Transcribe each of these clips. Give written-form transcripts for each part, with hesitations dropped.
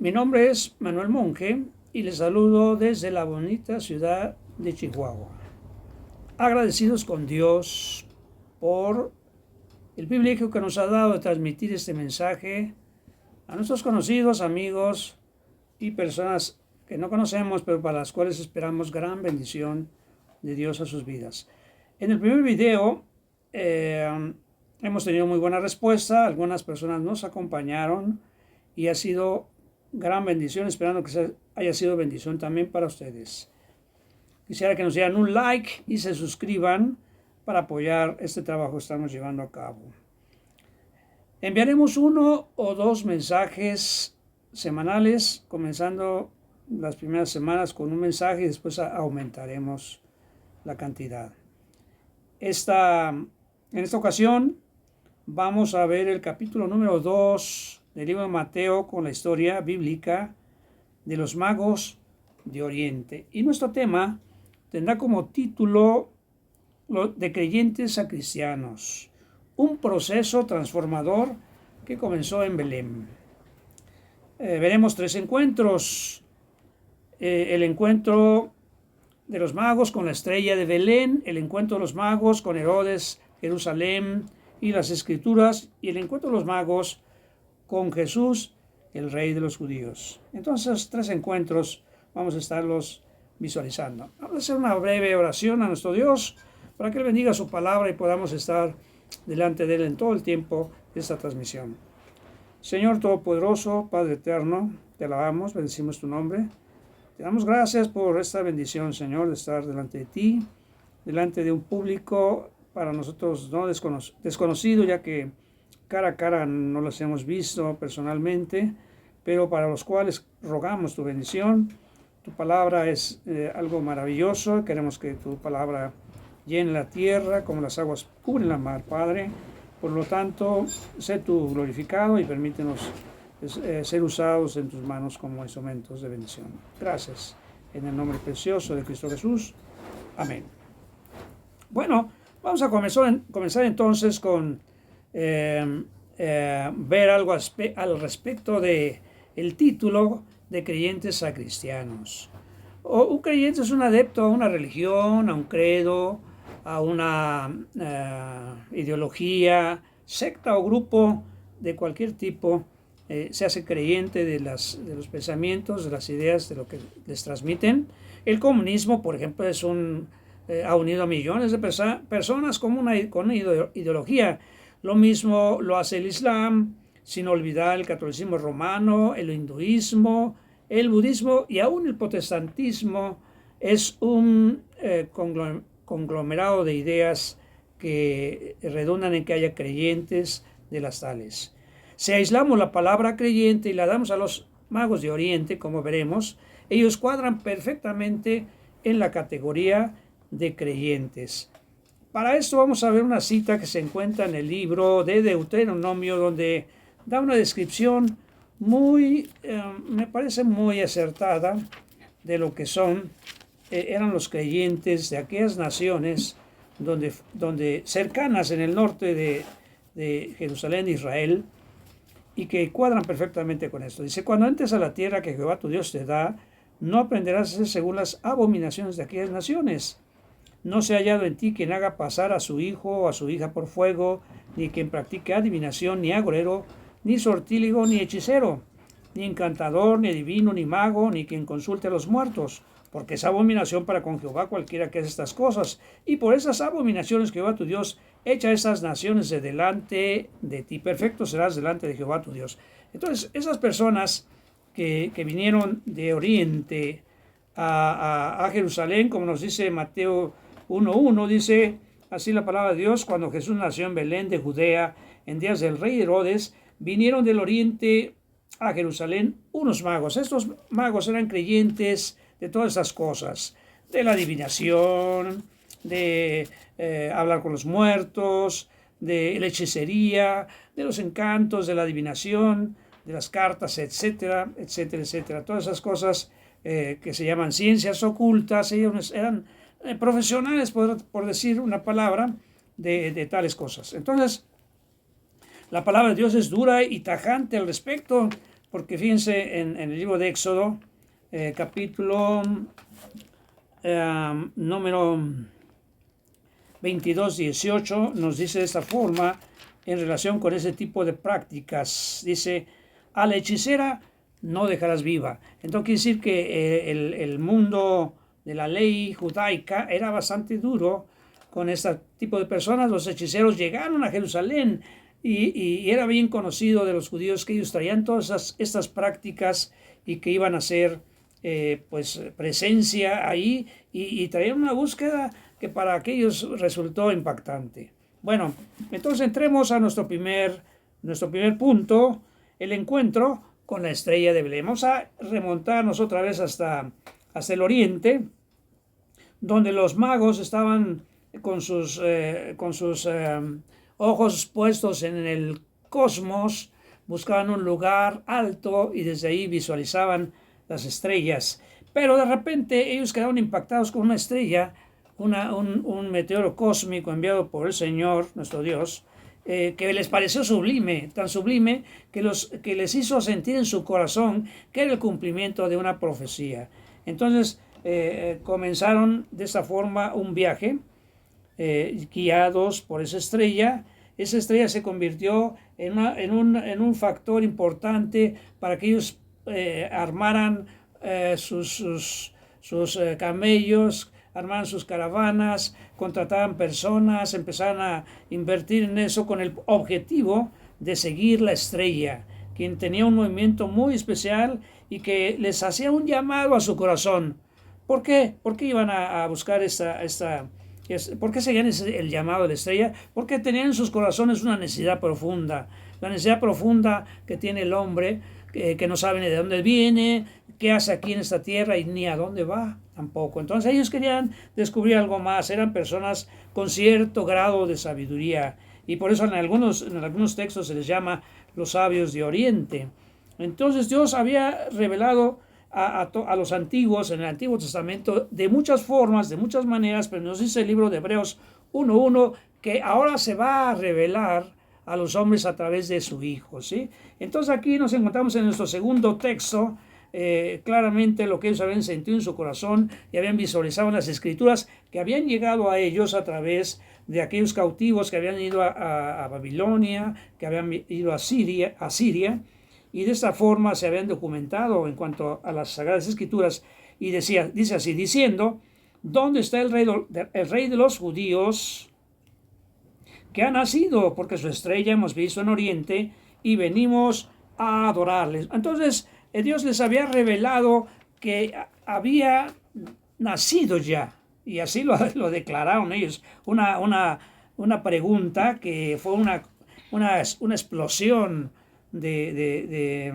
Mi nombre es Manuel Monge y les saludo desde la bonita ciudad de Chihuahua. Agradecidos con Dios por el privilegio que nos ha dado de transmitir este mensaje a nuestros conocidos, amigos y personas que no conocemos, pero para las cuales esperamos gran bendición de Dios a sus vidas. En el primer video hemos tenido muy buena respuesta, algunas personas nos acompañaron y ha sido gran bendición, esperando que haya sido bendición también para ustedes. Quisiera que nos dieran un like y se suscriban para apoyar este trabajo que estamos llevando a cabo. Enviaremos 1 o 2 mensajes semanales, comenzando las primeras semanas con un mensaje y después aumentaremos la cantidad. En esta ocasión vamos a ver el capítulo número 2 del libro de Mateo con la historia bíblica de los magos de Oriente. Y nuestro tema tendrá como título de creyentes a cristianos, un proceso transformador que comenzó en Belén. Veremos 3 encuentros. El encuentro de los magos con la estrella de Belén, el encuentro de los magos con Herodes, Jerusalén y las Escrituras, y el encuentro de los magos con Jesús, el Rey de los judíos. Entonces, 3 encuentros vamos a estarlos visualizando. Vamos a hacer una breve oración a nuestro Dios para que Él bendiga su palabra y podamos estar delante de Él en todo el tiempo de esta transmisión. Señor Todopoderoso, Padre Eterno, te alabamos, bendecimos tu nombre. Te damos gracias por esta bendición, Señor, de estar delante de ti, delante de un público para nosotros no desconocido, ya que cara a cara no los hemos visto personalmente, pero para los cuales rogamos tu bendición. Tu palabra es algo maravilloso. Queremos que tu palabra llene la tierra como las aguas cubren la mar, Padre. Por lo tanto, sé tú glorificado y permítenos ser usados en tus manos como instrumentos de bendición. Gracias. En el nombre precioso de Cristo Jesús. Amén. Bueno, vamos a comenzar entonces con ver algo al respecto de el título de creyentes a cristianos. Un creyente es un adepto a una religión, a un credo, a una ideología, secta o grupo de cualquier tipo. Se hace creyente de los pensamientos, de las ideas, de lo que les transmiten. El comunismo, por ejemplo, ha unido a millones de personas con una ideología. Lo mismo lo hace el Islam, sin olvidar el catolicismo romano, el hinduismo, el budismo y aún el protestantismo. Es un conglomerado de ideas que redundan en que haya creyentes de las tales. Si aislamos la palabra creyente y la damos a los magos de Oriente, como veremos, ellos cuadran perfectamente en la categoría de creyentes. Para esto vamos a ver una cita que se encuentra en el libro de Deuteronomio, donde da una descripción me parece muy acertada de lo que eran los creyentes de aquellas naciones donde cercanas en el norte de Jerusalén, Israel, y que cuadran perfectamente con esto. Dice: cuando entres a la tierra que Jehová tu Dios te da, no aprenderás a hacer según las abominaciones de aquellas naciones. No se ha hallado en ti quien haga pasar a su hijo o a su hija por fuego, ni quien practique adivinación, ni agorero, ni sortílego, ni hechicero, ni encantador, ni adivino, ni mago, ni quien consulte a los muertos, porque es abominación para con Jehová cualquiera que hace estas cosas. Y por esas abominaciones Jehová tu Dios echa esas naciones de delante de ti. Perfecto serás delante de Jehová tu Dios. Entonces, esas personas que vinieron de Oriente a Jerusalén, como nos dice Mateo 1:1, dice así la palabra de Dios: cuando Jesús nació en Belén de Judea, en días del rey Herodes, vinieron del oriente a Jerusalén unos magos. Estos magos eran creyentes de todas esas cosas, de la adivinación, de hablar con los muertos, de la hechicería, de los encantos, de la adivinación, de las cartas, etcétera, etcétera, etcétera. Todas esas cosas que se llaman ciencias ocultas. Ellos eran profesionales, por decir una palabra, de tales cosas. Entonces, la palabra de Dios es dura y tajante al respecto porque fíjense en el libro de Éxodo, capítulo número 22, 18, nos dice de esta forma en relación con ese tipo de prácticas. Dice, a la hechicera no dejarás viva. Entonces quiere decir que el mundo de la ley judaica era bastante duro con este tipo de personas. Los hechiceros llegaron a Jerusalén y era bien conocido de los judíos que ellos traían todas estas prácticas y que iban a hacer pues presencia ahí y traían una búsqueda que para aquellos resultó impactante. Bueno, entonces entremos a nuestro primer punto, el encuentro con la estrella de Belén. Vamos a remontarnos otra vez hasta el oriente, donde los magos estaban con sus ojos puestos en el cosmos, buscaban un lugar alto y desde ahí visualizaban las estrellas. Pero de repente ellos quedaron impactados con una estrella, un meteoro cósmico enviado por el Señor, nuestro Dios, que les pareció sublime, tan sublime que les hizo sentir en su corazón que era el cumplimiento de una profecía. Entonces comenzaron de esa forma un viaje, guiados por esa estrella. Esa estrella se convirtió en un factor importante para que ellos armaran sus camellos, armaran sus caravanas, contrataban personas, empezaron a invertir en eso con el objetivo de seguir la estrella, quien tenía un movimiento muy especial y que les hacía un llamado a su corazón. ¿Por qué? ¿Por qué iban a buscar ¿por qué seguían el llamado de la estrella? Porque tenían en sus corazones una necesidad profunda, la necesidad profunda que tiene el hombre, que no sabe ni de dónde viene, qué hace aquí en esta tierra y ni a dónde va tampoco. Entonces ellos querían descubrir algo más, eran personas con cierto grado de sabiduría y por eso en algunos textos se les llama los sabios de Oriente. Entonces Dios había revelado a los antiguos en el Antiguo Testamento de muchas formas, de muchas maneras, pero nos dice el libro de Hebreos 1:1 que ahora se va a revelar a los hombres a través de su Hijo, ¿sí? Entonces aquí nos encontramos en nuestro segundo texto, claramente lo que ellos habían sentido en su corazón y habían visualizado en las Escrituras que habían llegado a ellos a través de aquellos cautivos que habían ido a Babilonia, que habían ido a Siria, y de esta forma se habían documentado en cuanto a las Sagradas Escrituras y dice así, diciendo, ¿dónde está el rey de los judíos que ha nacido? Porque su estrella hemos visto en Oriente y venimos a adorarles. Entonces Dios les había revelado que había nacido ya, y así lo declararon ellos. Una pregunta que fue una explosión de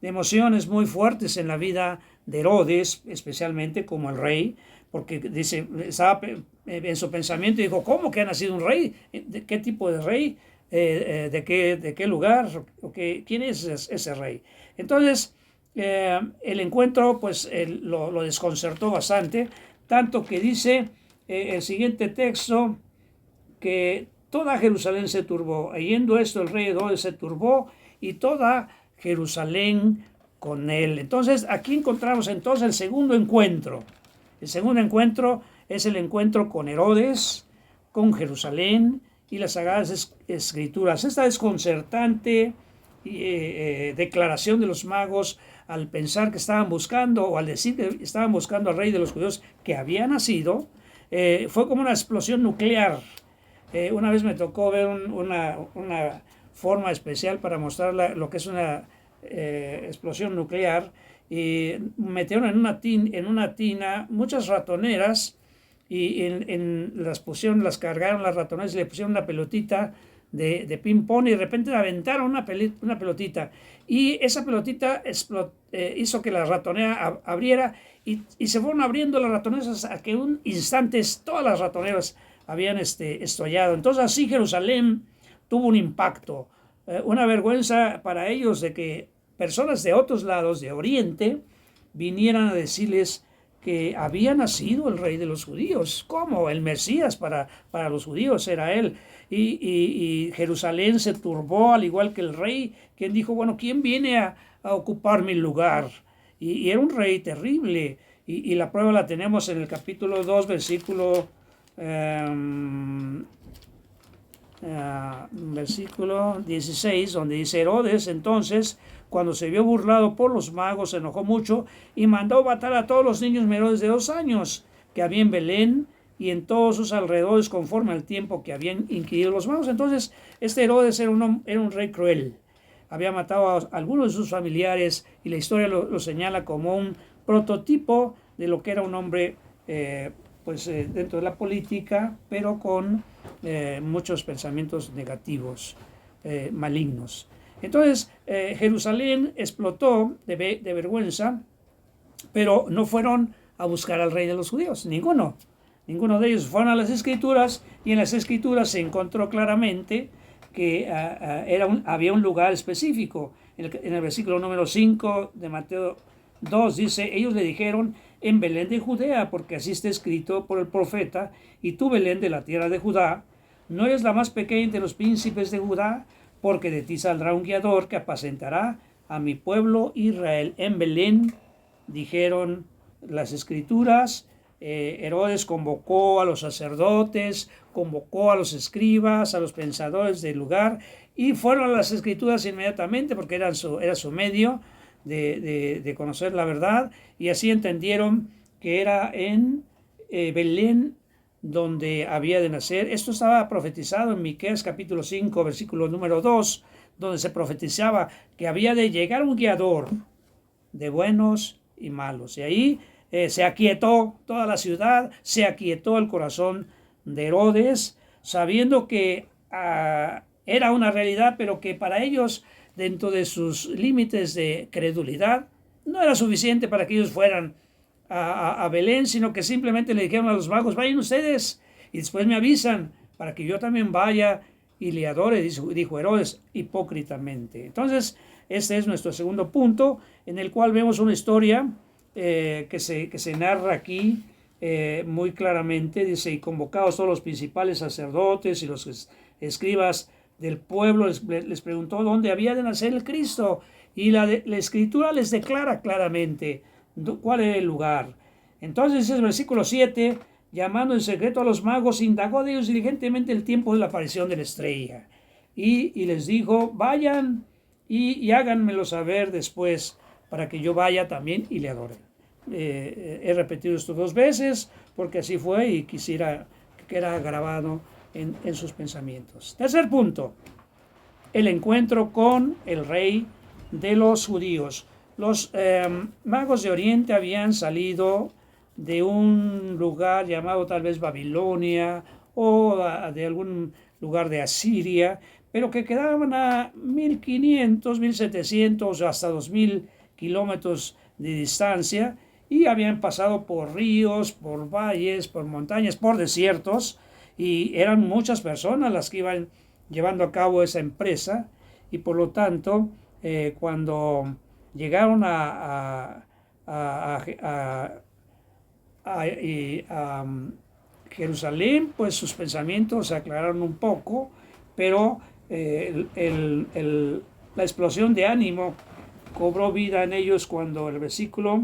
emociones muy fuertes en la vida de Herodes, especialmente como el rey, porque dice, estaba en su pensamiento y dijo, ¿cómo que ha nacido un rey? ¿De qué tipo de rey? ¿De qué lugar? ¿Quién es ese rey? Entonces, el encuentro pues lo desconcertó bastante, tanto que dice el siguiente texto que toda Jerusalén se turbó. Yendo esto, el rey Herodes se turbó y toda Jerusalén con él. Entonces, aquí encontramos entonces el segundo encuentro. El segundo encuentro es el encuentro con Herodes, con Jerusalén y las Sagradas Escrituras. Esta desconcertante declaración de los magos al pensar que estaban buscando, o al decir que estaban buscando al rey de los judíos que había nacido, fue como una explosión nuclear. Una vez me tocó ver una forma especial para mostrar lo que es una explosión nuclear, y metieron en una tina muchas ratoneras y las cargaron las ratoneras y le pusieron una pelotita de ping pong y de repente le aventaron una pelotita y esa pelotita hizo que la ratonera abriera y se fueron abriendo las ratoneras hasta que en un instante todas las ratoneras habían estallado. Entonces así Jerusalén tuvo un impacto, una vergüenza para ellos de que personas de otros lados, de Oriente, vinieran a decirles que había nacido el rey de los judíos. ¿Cómo? El Mesías para los judíos era él. Y Jerusalén se turbó, al igual que el rey, quien dijo, bueno, ¿quién viene a a ocupar mi lugar. Y era un rey terrible. Y la prueba la tenemos en el capítulo 2, versículo 16, donde dice: Herodes entonces, cuando se vio burlado por los magos, se enojó mucho y mandó matar a todos los niños menores de 2 años que había en Belén y en todos sus alrededores, conforme al tiempo que habían inquirido los magos. Entonces este Herodes era un rey cruel. Había matado a algunos de sus familiares, y la historia lo señala como un prototipo de lo que era un hombre dentro de la política, pero con muchos pensamientos negativos, malignos. Entonces Jerusalén explotó de vergüenza, pero no fueron a buscar al rey de los judíos, ninguno de ellos. Fueron a las Escrituras, y en las Escrituras se encontró claramente que había un lugar específico. En el versículo número 5 de Mateo 2 dice: ellos le dijeron: en Belén de Judea, porque así está escrito por el profeta: y tú, Belén, de la tierra de Judá, no eres la más pequeña entre los príncipes de Judá, porque de ti saldrá un guiador que apacentará a mi pueblo Israel. En Belén, dijeron las Escrituras. Herodes convocó a los sacerdotes, convocó a los escribas, a los pensadores del lugar, y fueron a las Escrituras inmediatamente, porque era su medio de conocer la verdad, y así entendieron que era en Belén donde había de nacer. Esto estaba profetizado en Miqueas capítulo 5, versículo número 2, donde se profetizaba que había de llegar un guiador de buenos y malos. Y ahí se aquietó toda la ciudad, se aquietó el corazón de Herodes, sabiendo que era una realidad, pero que para ellos, dentro de sus límites de credulidad, no era suficiente para que ellos fueran a Belén, sino que simplemente le dijeron a los magos: vayan ustedes y después me avisan para que yo también vaya y le adore, dijo Herodes hipócritamente. Entonces, este es nuestro segundo punto, en el cual vemos una historia que se narra aquí muy claramente. Dice: y convocados todos los principales sacerdotes y los escribas del pueblo, les preguntó dónde había de nacer el Cristo, y la Escritura les declara claramente cuál era el lugar. Entonces el versículo 7: llamando en secreto a los magos, indagó de ellos diligentemente el tiempo de la aparición de la estrella, y les dijo: vayan y háganmelo saber después, para que yo vaya también y le adore. He repetido esto 2 veces porque así fue, y quisiera que quede grabado en sus pensamientos. Tercer punto: el encuentro con el rey de los judíos. Los magos de Oriente habían salido de un lugar llamado tal vez Babilonia, o de algún lugar de Asiria, pero que quedaban a 1500, 1700 o hasta 2000 kilómetros de distancia, y habían pasado por ríos, por valles, por montañas, por desiertos, y eran muchas personas las que iban llevando a cabo esa empresa. Y por lo tanto, cuando llegaron a Jerusalén, pues sus pensamientos se aclararon un poco, pero la explosión de ánimo cobró vida en ellos cuando el versículo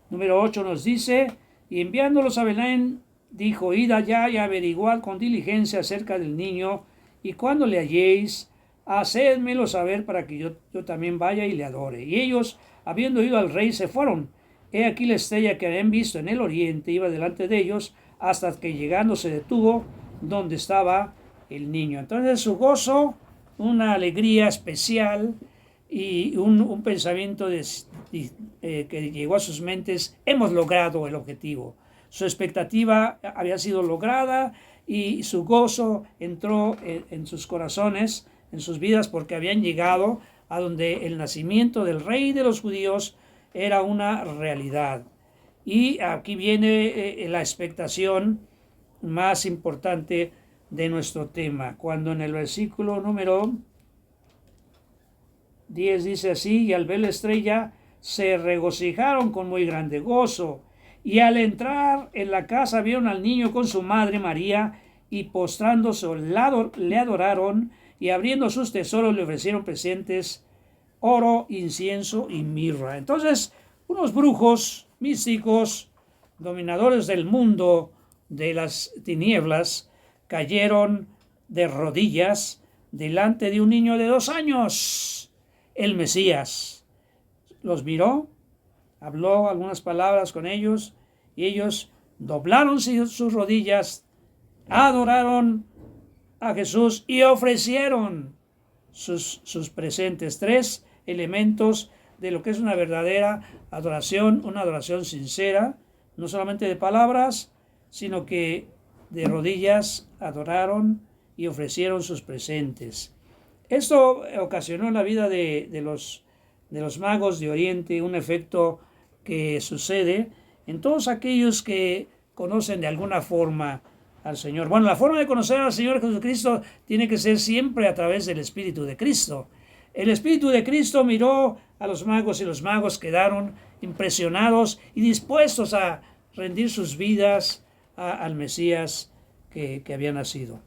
número 8 nos dice: y enviándolos a Belén, dijo: id allá y averiguad con diligencia acerca del niño, y cuando le halléis, hacédmelo saber para que yo también vaya y le adore. Y ellos, habiendo ido al rey, se fueron. He aquí la estrella que habían visto en el oriente iba delante de ellos, hasta que llegando se detuvo donde estaba el niño. Entonces su gozo, una alegría especial y un pensamiento que llegó a sus mentes: hemos logrado el objetivo. Su expectativa había sido lograda, y su gozo entró en sus corazones, en sus vidas, porque habían llegado a donde el nacimiento del rey de los judíos era una realidad. Y aquí viene la expectación más importante de nuestro tema, cuando en el versículo número 10 dice así: y al ver la estrella se regocijaron con muy grande gozo, y al entrar en la casa vieron al niño con su madre María, y postrándose le adoraron, y abriendo sus tesoros le ofrecieron presentes: oro, incienso y mirra. Entonces, unos brujos místicos, dominadores del mundo de las tinieblas, cayeron de rodillas delante de un niño de 2 años, el Mesías. Los miró, habló algunas palabras con ellos y ellos doblaron sus rodillas, adoraron a Jesús y ofrecieron sus presentes. 3 elementos de lo que es una verdadera adoración, una adoración sincera, no solamente de palabras, sino que de rodillas adoraron y ofrecieron sus presentes. Esto ocasionó en la vida de los magos de Oriente un efecto que sucede en todos aquellos que conocen de alguna forma al Señor. Bueno, la forma de conocer al Señor Jesucristo tiene que ser siempre a través del Espíritu de Cristo. El Espíritu de Cristo miró a los magos y los magos quedaron impresionados y dispuestos a rendir sus vidas al Mesías que había nacido.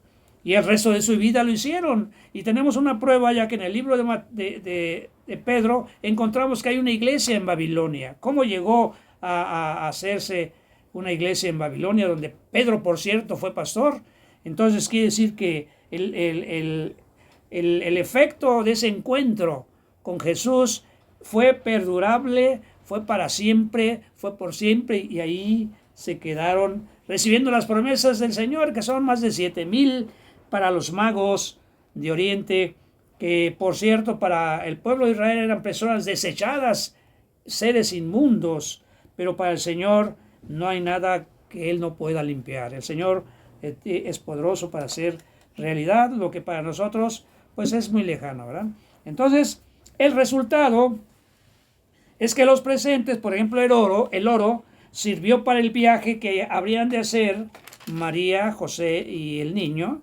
Y el resto de su vida lo hicieron. Y tenemos una prueba, ya que en el libro de Pedro encontramos que hay una iglesia en Babilonia. ¿Cómo llegó a hacerse una iglesia en Babilonia, donde Pedro, por cierto, fue pastor? Entonces quiere decir que el efecto de ese encuentro con Jesús fue perdurable, fue para siempre, fue por siempre, y ahí se quedaron recibiendo las promesas del Señor, que son más de 7,000 para los magos de Oriente, que por cierto para el pueblo de Israel eran personas desechadas, seres inmundos, pero para el Señor no hay nada que Él no pueda limpiar. El Señor es poderoso para hacer realidad lo que para nosotros pues es muy lejano, ¿verdad? Entonces, el resultado es que los presentes, por ejemplo el oro, sirvió para el viaje que habrían de hacer María, José y el niño,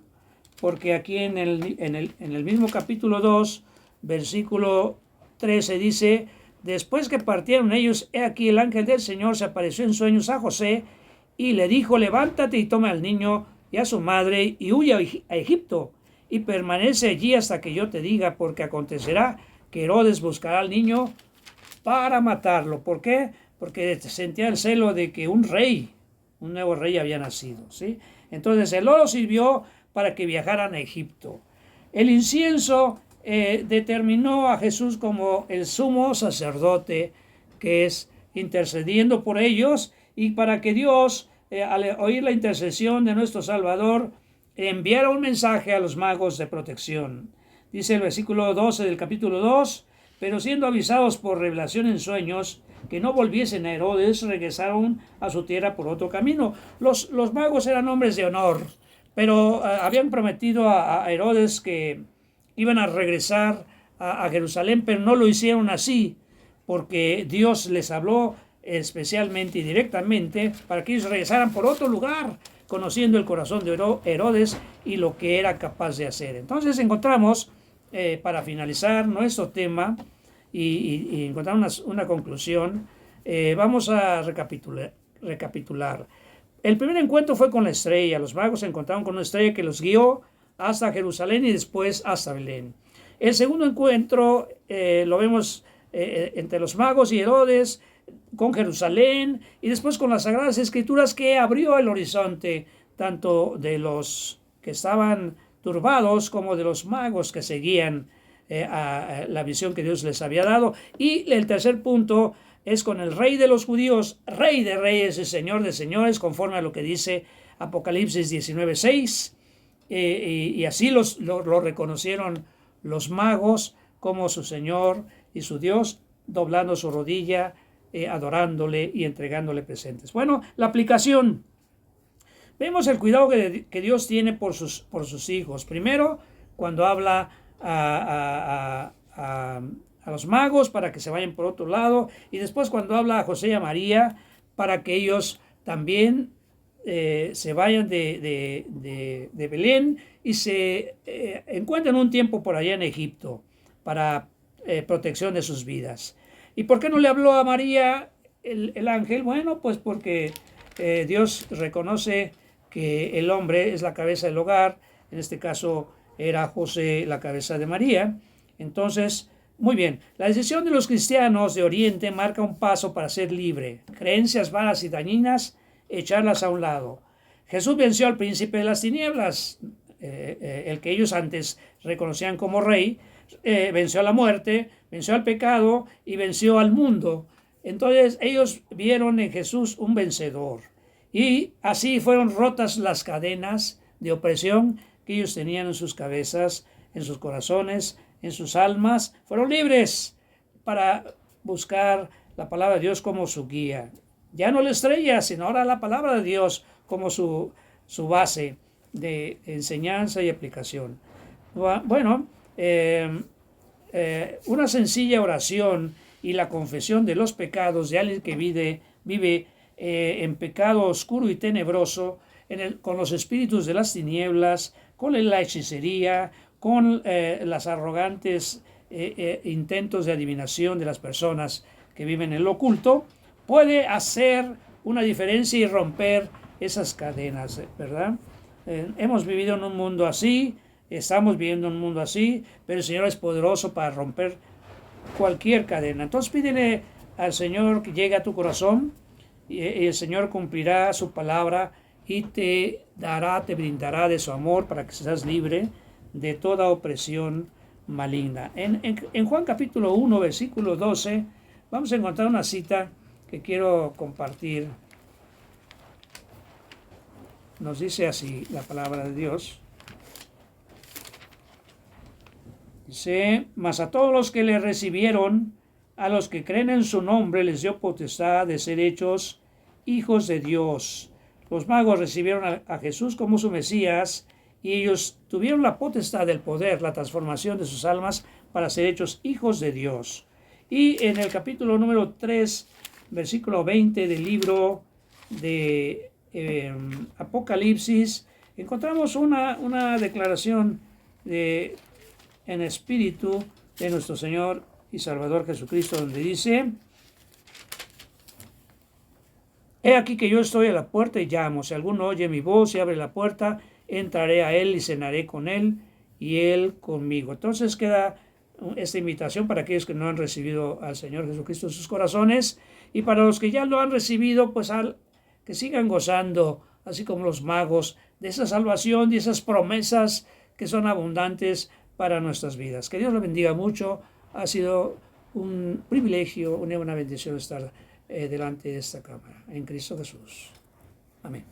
porque aquí en el mismo capítulo 2, versículo 13 dice: después que partieron ellos, he aquí el ángel del Señor se apareció en sueños a José y le dijo: levántate y toma al niño y a su madre y huye a Egipto y permanece allí hasta que yo te diga, porque acontecerá que Herodes buscará al niño para matarlo. ¿Por qué? Porque sentía el celo de que un nuevo rey había nacido, ¿sí? Entonces el oro sirvió para que viajaran a Egipto. El incienso determinó a Jesús como el sumo sacerdote, que es intercediendo por ellos, y para que Dios, al oír la intercesión de nuestro Salvador, enviara un mensaje a los magos de protección. Dice el versículo 12 del capítulo 2: pero siendo avisados por revelación en sueños que no volviesen a Herodes, regresaron a su tierra por otro camino. Los magos eran hombres de honor, pero habían prometido a Herodes que iban a regresar a Jerusalén, pero no lo hicieron así, porque Dios les habló especialmente y directamente para que ellos regresaran por otro lugar, conociendo el corazón de Herodes y lo que era capaz de hacer. Entonces encontramos, para finalizar nuestro tema y encontrar una conclusión, vamos a recapitular. El primer encuentro fue con la estrella. Los magos se encontraron con una estrella que los guió hasta Jerusalén y después hasta Belén. El segundo encuentro lo vemos entre los magos y Herodes, con Jerusalén y después con las Sagradas Escrituras, que abrió el horizonte tanto de los que estaban turbados como de los magos que seguían a la visión que Dios les había dado. Y el tercer punto es con el Rey de los judíos, Rey de reyes y Señor de señores, conforme a lo que dice Apocalipsis 19:6, y así lo reconocieron los magos como su Señor y su Dios, doblando su rodilla, adorándole y entregándole presentes. Bueno, la aplicación. Vemos el cuidado que Dios tiene por sus hijos. Primero, cuando habla a los magos para que se vayan por otro lado, y después cuando habla a José y a María para que ellos también se vayan de Belén y se encuentren un tiempo por allá en Egipto para protección de sus vidas. ¿Y por qué no le habló a María el ángel? Bueno, pues porque Dios reconoce que el hombre es la cabeza del hogar. En este caso era José la cabeza de María. Entonces Muy bien, la decisión de los cristianos de Oriente marca un paso para ser libre. Creencias vanas y dañinas, echarlas a un lado. Jesús venció al príncipe de las tinieblas, el que ellos antes reconocían como rey, venció a la muerte, venció al pecado y venció al mundo. Entonces ellos vieron en Jesús un vencedor. Y así fueron rotas las cadenas de opresión que ellos tenían en sus cabezas, en sus corazones, en sus almas. Fueron libres para buscar la palabra de Dios como su guía. Ya no la estrella, sino ahora la palabra de Dios como su base de enseñanza y aplicación. Bueno, una sencilla oración y la confesión de los pecados de alguien que vive en pecado oscuro y tenebroso, con los espíritus de las tinieblas, con la hechicería, con las arrogantes intentos de adivinación de las personas que viven en lo oculto, puede hacer una diferencia y romper esas cadenas, ¿verdad? Hemos vivido en un mundo así, estamos viviendo en un mundo así, pero el Señor es poderoso para romper cualquier cadena. Entonces pídele al Señor que llegue a tu corazón y el Señor cumplirá su palabra y te brindará de su amor para que seas libre de toda opresión maligna. En Juan capítulo 1, versículo 12, vamos a encontrar una cita que quiero compartir. Nos dice así la palabra de Dios. Dice: mas a todos los que le recibieron, a los que creen en su nombre, les dio potestad de ser hechos hijos de Dios. Los magos recibieron a Jesús como su Mesías y ellos tuvieron la potestad del poder, la transformación de sus almas para ser hechos hijos de Dios. Y en el capítulo número 3, versículo 20 del libro de Apocalipsis, encontramos una declaración en espíritu de nuestro Señor y Salvador Jesucristo, donde dice: he aquí que yo estoy a la puerta y llamo. Si alguno oye mi voz y abre la puerta, entraré a él y cenaré con él y él conmigo. Entonces queda esta invitación para aquellos que no han recibido al Señor Jesucristo en sus corazones, y para los que ya lo han recibido, pues que sigan gozando, así como los magos, de esa salvación y esas promesas que son abundantes para nuestras vidas. Que Dios lo bendiga mucho. Ha sido un privilegio, una bendición estar delante de esta cámara. En Cristo Jesús. Amén.